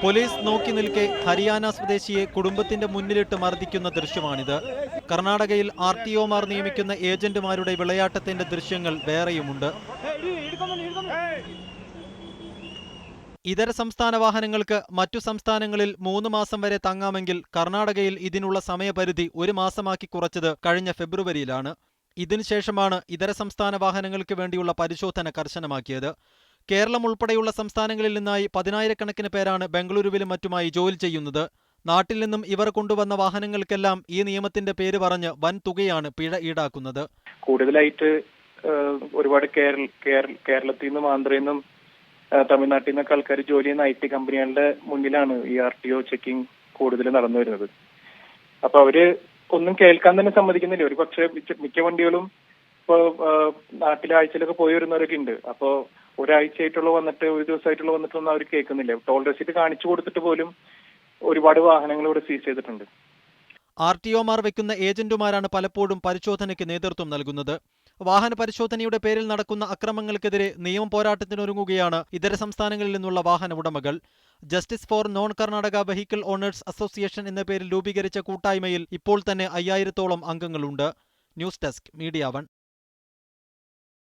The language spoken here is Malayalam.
പോലീസ് നോക്കി നിൽക്കെ ഹരിയാന സ്വദേശിയെ കുടുംബത്തിന്റെ മുന്നിലിട്ട് മർദ്ദിക്കുന്ന ദൃശ്യമാണിത്. കർണാടകയിൽ ആർടിഒമാർ നിയമിക്കുന്ന ഏജന്റുമാരുടെ വിളയാട്ടത്തിന്റെ ദൃശ്യങ്ങൾ വേറെയുമുണ്ട്. ഇതര സംസ്ഥാന വാഹനങ്ങൾക്ക് മറ്റു സംസ്ഥാനങ്ങളിൽ 3 മാസം വരെ തങ്ങാമെങ്കിൽ കർണാടകയിൽ ഇതിനുള്ള സമയപരിധി 1 മാസമാക്കി കുറച്ചത് കഴിഞ്ഞ ഫെബ്രുവരിയിലാണ്. ഇതിനുശേഷമാണ് ഇതര സംസ്ഥാന വാഹനങ്ങൾക്ക് വേണ്ടിയുള്ള പരിശോധന കർശനമാക്കിയത്. കേരളം ഉൾപ്പെടെയുള്ള സംസ്ഥാനങ്ങളിൽ നിന്നായി 10,000-കണക്കിന് പേരാണ് ബംഗളൂരുവിലും മറ്റുമായി ജോലി ചെയ്യുന്നത്. നാട്ടിൽ നിന്നും ഇവർ കൊണ്ടുവന്ന വാഹനങ്ങൾക്കെല്ലാം ഈ നിയമത്തിന്റെ പേര് പറഞ്ഞ് വൻ തുകയാണ് പിഴ ഈടാക്കുന്നത്. കൂടുതലായിട്ട് ഒരുപാട് കേരളത്തിൽ നിന്നും ആന്ധ്രയിൽ നിന്നും തമിഴ്നാട്ടിൽ നിന്നൊക്കെ ആൾക്കാർ ജോലി ചെയ്യുന്ന IT കമ്പനികളുടെ മുന്നിലാണ് ഈ RTO ചെക്കിംഗ് കൂടുതൽ നടന്നു വരുന്നത്. അപ്പൊ അവര് ഒന്നും കേൾക്കാൻ തന്നെ സമ്മതിക്കുന്നില്ല. ഒരു പക്ഷേ മിക്ക വണ്ടികളും ഇപ്പൊ നാട്ടിലെ ആഴ്ചയിലൊക്കെ പോയി വരുന്നവരൊക്കെ ഉണ്ട്. അപ്പോ ഒരാഴ്ചയായിട്ടുള്ള വന്നിട്ട് 1 ദിവസമായിട്ടുള്ള വന്നിട്ടൊന്നും അവർ കേൾക്കുന്നില്ല. ടോൾ റെസിറ്റ് കാണിച്ചു കൊടുത്തിട്ട് പോലും ഒരുപാട് വാഹനങ്ങൾ ഇവിടെ സീസ് ചെയ്തിട്ടുണ്ട്. RTOമാർ വെക്കുന്ന ഏജന്റുമാരാണ് പലപ്പോഴും പരിശോധനയ്ക്ക് നേതൃത്വം നൽകുന്നത്. വാഹന പരിശോധനയുടെ പേരിൽ നടക്കുന്ന അക്രമങ്ങൾക്കെതിരെ നിയമ പോരാട്ടത്തിനൊരുങ്ങുകയാണ് ഇതര സംസ്ഥാനങ്ങളിൽ നിന്നുള്ള വാഹന ഉടമകൾ. Justice for non Karnataka vehicle owners association എന്ന പേരിൽ രൂപീകരിച്ച കൂട്ടായ്മയിൽ ഇപ്പോൾ തന്നെ 5000-ഓളം അംഗങ്ങളുണ്ട്. News desk, media 1.